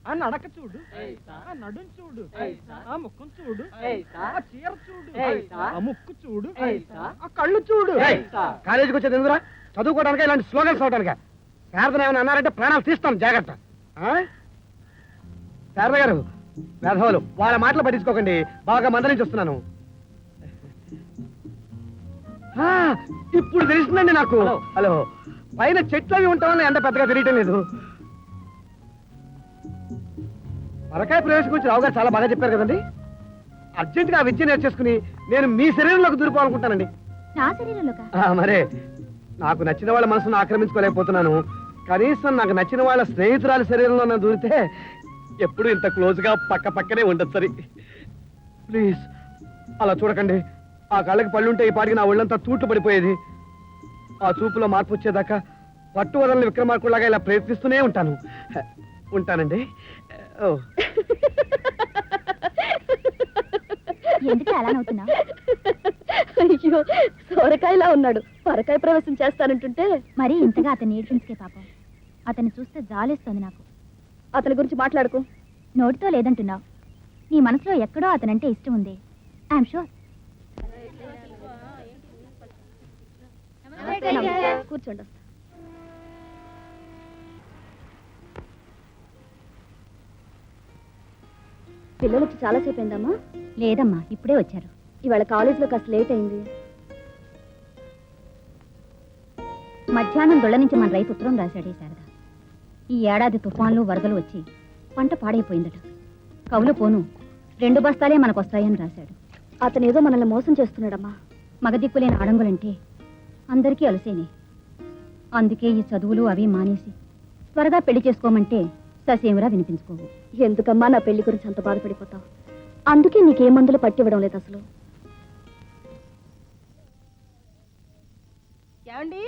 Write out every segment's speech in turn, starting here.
ఆ నడక చూడు, ఆ నడుం చూడు, ఆ ముఖం చూడు, ఆ చీర చూడు, ఆ ముక్కు చూడు, ఆ కళ్ళు చూడు. కాలేజీకి వచ్చేది ఎందుకురా? చదువుకోవడానికి ఇలాంటి స్లోగన్స్ అవడానికి. శారదను ఏమైనా అన్నారంటే ప్రాణాలు తీస్తాం, జాగ్రత్త. శారద గారు, వేధవులు వాళ్ళ మాటలు పట్టించుకోకండి, బాగా మందరించి వస్తున్నాను. ఇప్పుడు తెలిసిందండి నాకు. హలో, పైన చెట్లు అవి ఉంటామని ఎంత పెద్దగా తెలియటం లేదు. పరకాయ ప్రవేశం గురించి రావు గారు చాలా బాగా చెప్పారు కదండి. అర్జెంటుగా ఆ విద్య నేర్చేసుకుని నేను మీ శరీరంలోకి దూరిపోవాలనుకుంటానండి. మరే, నాకు నచ్చిన వాళ్ళ మనసును ఆక్రమించుకోలేకపోతున్నాను. కనీసం నాకు నచ్చిన వాళ్ళ స్నేహితురాల శరీరంలో నన్ను దూరితే ఎప్పుడు ఇంత క్లోజ్ గా పక్క పక్కనే ఉండదు. సరే ప్లీజ్ అలా చూడకండి. ఆ కళ్ళకి పళ్ళుంటే ఈ పాటికి నా ఒళ్ళంతా తూట్లు పడిపోయేది. ఆ చూపులో మార్పు వచ్చేదాకా పట్టు వదలని విక్రమార్కులాగా ఇలా ప్రయత్నిస్తూనే ఉంటాను. ఉంటానండి. అయ్యో, సోరకాయలా ఉన్నాడు. పరకాయ ప్రవేశం చేస్తానంటుంటే మరి ఇంతగా అతన్ని ఏడ్పించుకే పాపం. అతన్ని చూస్తే జాలేస్తుంది నాకు. అతని గురించి మాట్లాడుకో. నోటితో లేదంటున్నావు, నీ మనసులో ఎక్కడో అతనంటే ఇష్టం ఉంది. I'm sure. కూర్చోండి. పిల్లలు వచ్చి చాలాసేపు అయిందమ్మా? లేదమ్మా, ఇప్పుడే వచ్చారు. ఇవాళ కాలేజీలో కాస్త లేట్ అయింది. మధ్యాహ్నం దొళ్ళ నుంచి మన రైతు ఉత్తరం రాశాడే శారద. ఈ ఏడాది తుఫాన్లు వరదలు వచ్చి పంట పాడైపోయిందట. కవులు పోను 2 బస్తాలే మనకొస్తాయని రాశాడు. అతను ఏదో మనల్ని మోసం చేస్తున్నాడమ్మా. మగదిక్కులేని ఆడంగులంటే అందరికీ అలసేనే. అందుకే ఈ చదువులు అవి మానేసి త్వరగా పెళ్లి చేసుకోమంటే ససేమిరా వినిపించుకోవు. ఎందుకమ్మా నా పెళ్లి గురించి అంత బాధపడిపోతావు? అందుకే నీకే మందులు పట్టివ్వడం లేదు అసలు. ఏమండి,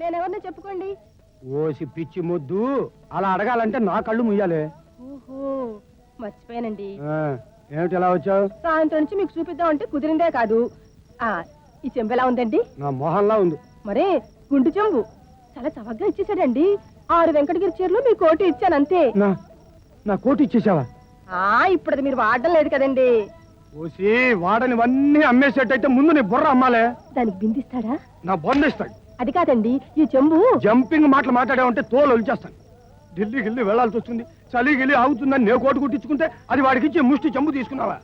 నేనెవరిని చెప్పుకోండి. ఓసి పిచ్చి మొద్దు, అలా అడగాలంటే నా కళ్ళు ముయ్యాలి. ఓహో, మర్చిపోయానండి. ఏమిటి ఎలా వచ్చావు? సాయంత్రం నుంచి మీకు చూపిద్దామంటే కుదిరిందే కాదు. ఈ చెంబు ఎలా ఉందండి? నా మొహంలా ఉంది. మరే, గుండు చెంబు చాలా చవకగా ఇచ్చేసాడండి. 6 వెంకటగిరి చీరలు మీ కోటి ఇచ్చానంతే. నా కోటి ఇచ్చేసావా? ఇప్పుడు అది మీరు వాడడం లేదు కదండి. ఓసి, వాడనివన్నీ అమ్మేసేటైతే ముందు నీ బుర్ర అమ్మాలే. దానికి బిందిస్తాడా? నా బొందిస్తాడు. అది కాదండి, ఈ చెంబు. జంపింగ్ మాటలు మాట్లాడావంటే తోలు ఒలిచేస్తాను. ఢిల్లీకి వెళ్ళి వెళ్లాల్సి వస్తుంది, చలి గిలి ఆగుతుందని నేను కోటు కుట్టించుకుంటే అది వాడికి ఇచ్చి ముష్టి చెంబు తీసుకున్నావా?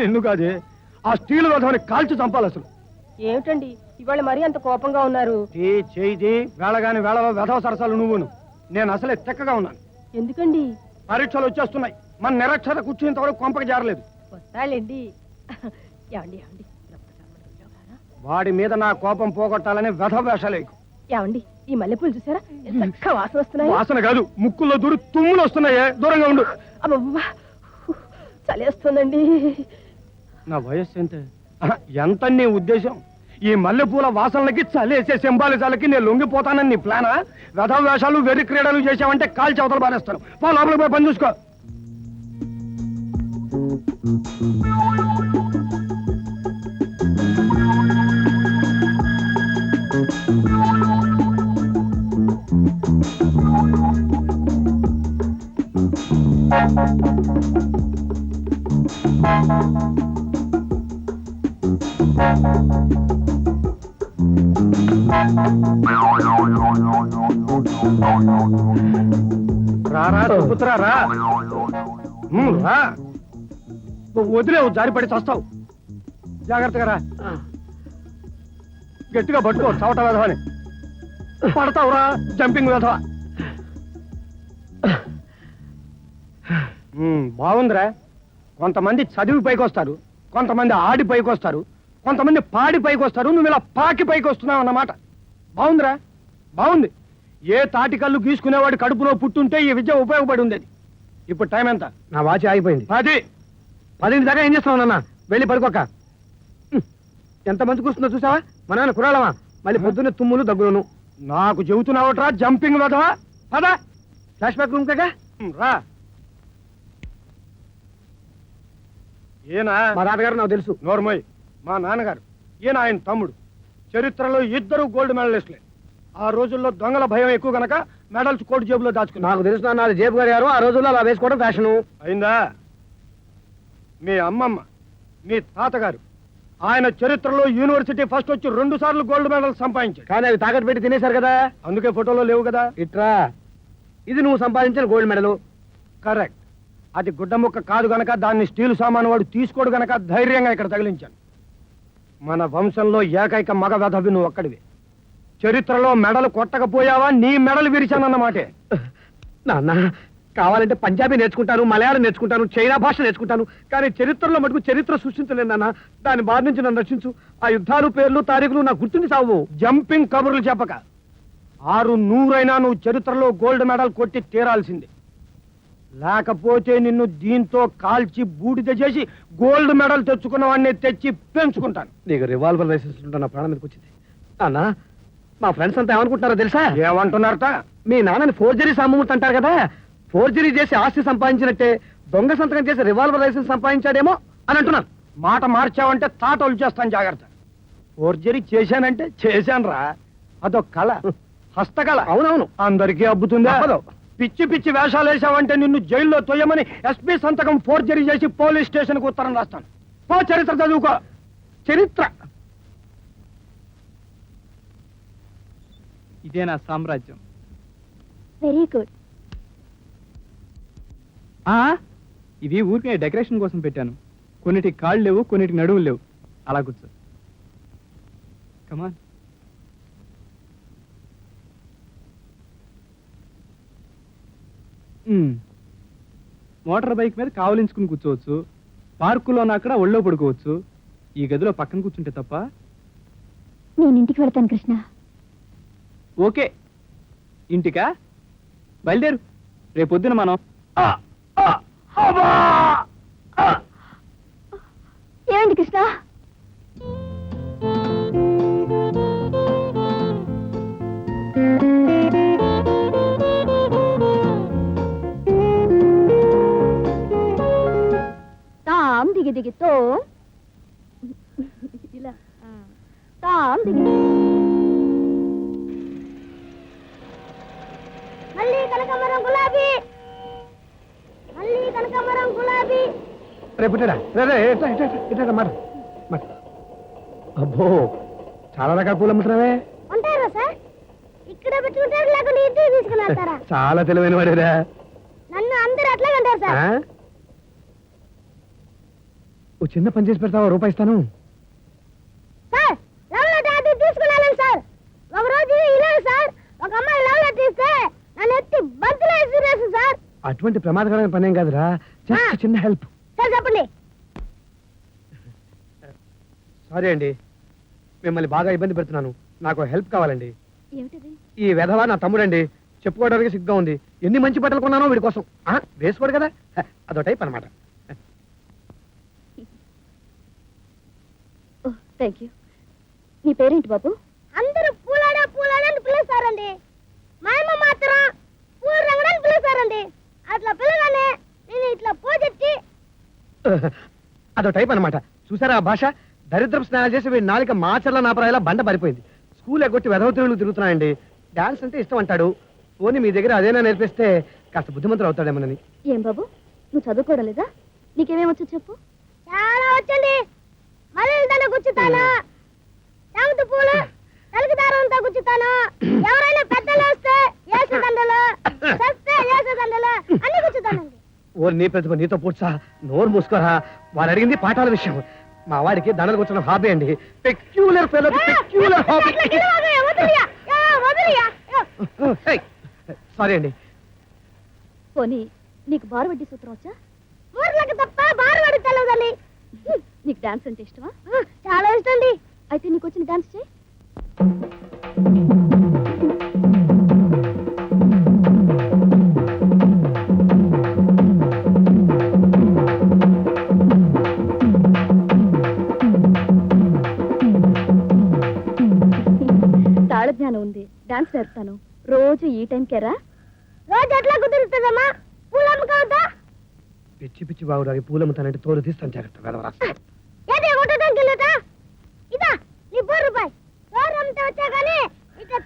నిన్ను కాదే, ఆ స్టీల్ రథాన్ని కాల్చి చంపాలి అసలు. ఏమిటండి ఇవాళ మరీ అంత కోపంగా ఉన్నారు? చేయి వేళగాని వేళ వెధవ సరసాలు నువ్వును. నేను అసలే తెక్కగా ఉన్నాను. ఎందుకండి? పరీక్షలు వచ్చేస్తున్నాయి. మన నిరక్షర కూర్చునేంత వరకు కొంపకి జారలేదు. వస్తాలేండి. ఏమండి ఏమండి, వాడి మీద నా కోపం పోగొట్టాలని వెధవ వేషాలేకు. ఏమండి, ఈ మల్లెపూలు చూసారా? చక్కగా వాసన వస్తున్నాయి. వాసన కాదు, ముక్కుల్లో దూరి తుమ్ములు వస్తున్నాయే. దూరంగా ఉండు. అబ్బా, చలేస్తుందండి. నా వయస్సు ఎంత నీ ఉద్దేశం? ఈ మల్లెపూల వాసనలకి చలేసే సింబాలిజాలకి నేను లొంగిపోతానని నీ ప్లానా? వెధవ వేషాలు వెర్రి క్రీడలు చేసావంటే కాల్ చవతలు బారేస్తాను. పో లోపలికి పోయి పని చూసుకో. రారా వదిలేవు, జారిపడి చస్తావు. జాగ్రత్తగా రా. గట్టిగా పట్టుకో, చవట వేధవని. పడతావురా జంపింగ్ వేధవ. బాగుందిరా. కొంతమంది చదివి పైకి వస్తారు, కొంతమంది ఆడి పైకి వస్తారు, కొంతమంది పాడి పైకి వస్తారు. నువ్వు ఇలా పాకి పైకి వస్తున్నావు అన్నమాట. బాగుందిరా, బాగుంది. ఏ తాటికల్లు గీసుకునేవాడు కడుపులో పుట్టుంటే ఈ విద్య ఉపయోగపడి ఉండేది. ఇప్పుడు టైం ఎంత? నా వాచి ఆగిపోయింది. 10 దాకా ఏం చేస్తావు నాన్న? వెళ్ళి పడుకోక. ఎంతమంది కూర్చుందో చూసావా? మన నాన్న కురాలమా? మళ్ళీ పొద్దున్నే తుమ్ములు దగ్గులను. నాకు చెబుతున్నావట్రా జంపింగ్ వదవా? పదా ఫ్లాష్ బ్యాక్ రూమ్ కగా రా. ఈయన మా నాన్నగారు నాకు తెలుసు. నోర్మోయ్, మా నాన్నగారు. ఈయన ఆయన తమ్ముడు. చరిత్రలో ఇద్దరు గోల్డ్ మెడలిస్టులే. ఆ రోజుల్లో దొంగల భయం ఎక్కువ గనక మెడల్స్ కోటి జేబులో దాచుకున్నా. నాకు తెలుసు నాన్న, అది జేబు గారు ఆ రోజుల్లో అలా వేసుకోవడం ఫ్యాషను. అయిందా? మీ అమ్మమ్మ, మీ తాతగారు ఆయన చరిత్రలో యూనివర్సిటీ ఫస్ట్ వచ్చి 2 సార్లు గోల్డ్ మెడల్ సంపాదించాడు. కానీ అవి తాకట్టు పెట్టి తినేశారు కదా. అందుకే ఫోటోలో లేవు కదా. ఇట్రా, ఇది నువ్వు సంపాదించిన గోల్డ్ మెడల్. కరెక్ట్. అది గుడ్డ ముక్క కాదు గనక దాన్ని స్టీల్ సామాను వాడు తీసుకోడు గనక ధైర్యంగా ఇక్కడ తగిలించాను. మన వంశంలో ఏకైక మగ వెధవి నువ్వు ఒక్కడివి. చరిత్రలో మెడలు కొట్టకపోయావా నీ మెడలు విరిచానన్నమాటే. నాన్న, కావాలంటే పంజాబీ నేర్చుకుంటాను, మలయాళం నేర్చుకుంటాను, చైనా భాష నేర్చుకుంటాను, కానీ చరిత్రలో మటుకు చరిత్ర సృష్టించలేను నాన్న. దాని బాధ నుంచి నన్ను రక్షించు. ఆ యుద్ధాలు, పేర్లు, తారీఖులు నాకు గుర్తుండి సావు. జంపింగ్ కబుర్లు చెప్పక 600 నువ్వు చరిత్రలో గోల్డ్ మెడల్ కొట్టి తీరాల్సింది. లేకపోతే నిన్ను దీంతో కాల్చి బూడిద చేసి గోల్డ్ మెడల్ తెచ్చుకున్న వాడిని తెచ్చి పెంచుకుంటాను. నీకు రివాల్వర్ లైసెన్స్ ఉంటే నా ప్రాణం మీదకి వచ్చింది. నాన్న, మా ఫ్రెండ్స్ అంతా ఏమనుకుంటున్నారో తెలుసా? ఏమంటున్నారట? మీ నాన్నని ఫోర్జరీ సామూర్తి అంటారు కదా. ఫోర్జరీ చేసి ఆస్తి సంపాదించినట్టే దొంగ సంతకం చేసి రివాల్వర్ లైసెన్స్ సంపాదించాడేమో అని అంటున్నాను. మాట మార్చావంటే తాటోలు చేస్తాను, జాగ్రత్త. ఫోర్జరీ చేశానంటే చేశానురా, అదొక కళ, హస్తకళ. అవునవును, అందరికీ అబ్బుతుందా? అబ్బదు. పిచ్చి పిచ్చి వేషాలు వేసావంటే నిన్ను జైల్లో తొయ్యమని ఎస్పీ సంతకం ఫోర్జరీ చేసి పోలీస్ స్టేషన్ కు ఉత్తరం రాస్తాను. పో, చరిత్ర చదువుకో. చరిత్ర ఇదే నా సామ్రాజ్యం. Very good. ఇవి ఊరికే డెకరేషన్ కోసం పెట్టాను. కొన్నిటికి కాళ్ళు లేవు, కొన్నిటికి నడువులు లేవు. అలా కూర్చో. కమాన్. మోటార్ బైక్ మీద కావలించుకుని కూర్చోవచ్చు. పార్కులోన అక్కడ ఒళ్ళో పడుకోవచ్చు. ఈ గదిలో పక్కన కూర్చుంటే తప్ప. నేను ఇంటికి వెళ్తాను కృష్ణ. ఓకే, ఇంటికా? బయలుదేరు. రేపొద్దున మనం ఏమైంది కృష్ణ? తాం దిగి దిగితో ఇలా తాం దిగి మళ్ళీ కనకాంబరం గులాబీ, మళ్ళీ కనకాంబరం గులాబీ. రేపు మాట. అబ్బో, చాలా రకాల పూలు అమ్ముతున్నావే. ఉంటారా సార్? ఇక్కడ పెట్టుకుంటారు, లేకుండా ఇంటికి తీసుకుని వెళ్తారా? చాలా తెలివైన వాడేరా. నన్ను అందరూ అట్లా అంటారు సార్. ఓ చిన్న పని చేసి పెడతావా? రూపాయి ఇస్తాను. సార్, లవ్ లెటర్ అది తీసుకున్నాను సార్. ఒక రోజు ఇలా సార్, ఒక అమ్మాయి లవ్ లెటర్ ఇస్తే నన్ను ఎత్తి బంతులో వేసి సార్. అటువంటి ప్రమాదకరమైన పని ఏం కాదురా, జస్ట్ చిన్న హెల్ప్. సార్ చెప్పండి. సారీ అండి, మిమ్మల్ని బాగా ఇబ్బంది పెడుతున్నాను. నాకు హెల్ప్ కావాలండి. ఏమిటది? ఈ వెధవా నా తమ్ముడండి, చెప్పుకోవడానికి సిగ్గా ఉంది. ఎన్ని మంచి బట్టలు కొన్నానో వీడి కోసం. వేసుకోడు కదా, అదో టైప్ అనమాట. Thank you. నీ పేరేంటి బాబు? అందరూ పూలాడా పూలాడా అని పిలుస్తారండి. మా అమ్మ మాత్రం పూల రంగడని పిలుస్తారండి. అట్లా పిల్లగానే నేను ఇట్లా పోజెట్టి. అదో టైప్ అనమాట. చూసారా ఆ భాష? దరిద్రపు స్నానాలు చేసి వీడి నాలిక మాచర్ల నాపరాయిలా బండ పడిపోయింది. స్కూల్ ఎగ్గొట్టి వెధవతులు తిరుగుతున్నాయండి. డాన్స్ అంటే ఇష్టం అంటాడు. పోనీ మీ దగ్గర అదేనా నేర్పిస్తే కాస్త బుద్ధిమంతులు అవుతాడేమోనని. ఏం బాబు, నువ్వు చదువుకోవడం లేదా? నీకేమేమొచ్చు చెప్పు. చాలా వచ్చండి. మల్లెల దండ గుచ్చుతాను, చామంతి పూలు తలకి దారంతో గుచ్చుతాను. ఎవరైనా పెద్దలు వస్తే ఏసు దండలు, చస్తే ఏసు దండలు అన్ని గుచ్చుతానండి. ఓ నీ ప్రతిభ నీతో పూడ్చా. నోరు మూసుకోరా. వాడు అడిగింది పాఠాల విషయం. మా వాడికి దండలు కూర్చున్న హాబీ అండి. Peculiar fellow, peculiar hobby. Sorry అండి. పోనీ నీకు బారవడ్డీ సూత్రం వచ్చా? ఊర్లకు తప్ప బారవడ్డీ తెలవదండి. నీకు డాన్స్ అంటే ఇష్టమా? చాలా ఇష్టం అండి. అయితే నీకు వచ్చిన డాన్స్ చేయి. తాళ జ్ఞానం ఉంది, డాన్స్ నేర్పుతాను. రోజు ఈ టైంకేరా? రోజు ఎట్లా కుదురుతుందమ్మా? పూలు అమ్ముకోవద్దా? పిచ్చి పిచ్చి బాగుడాలి. పూలమ్ముతానంటే తోలు తీస్తాను, జాగ్రత్త. ఇదా నీ రూపాయి. వచ్చా కానీ ఇట్లా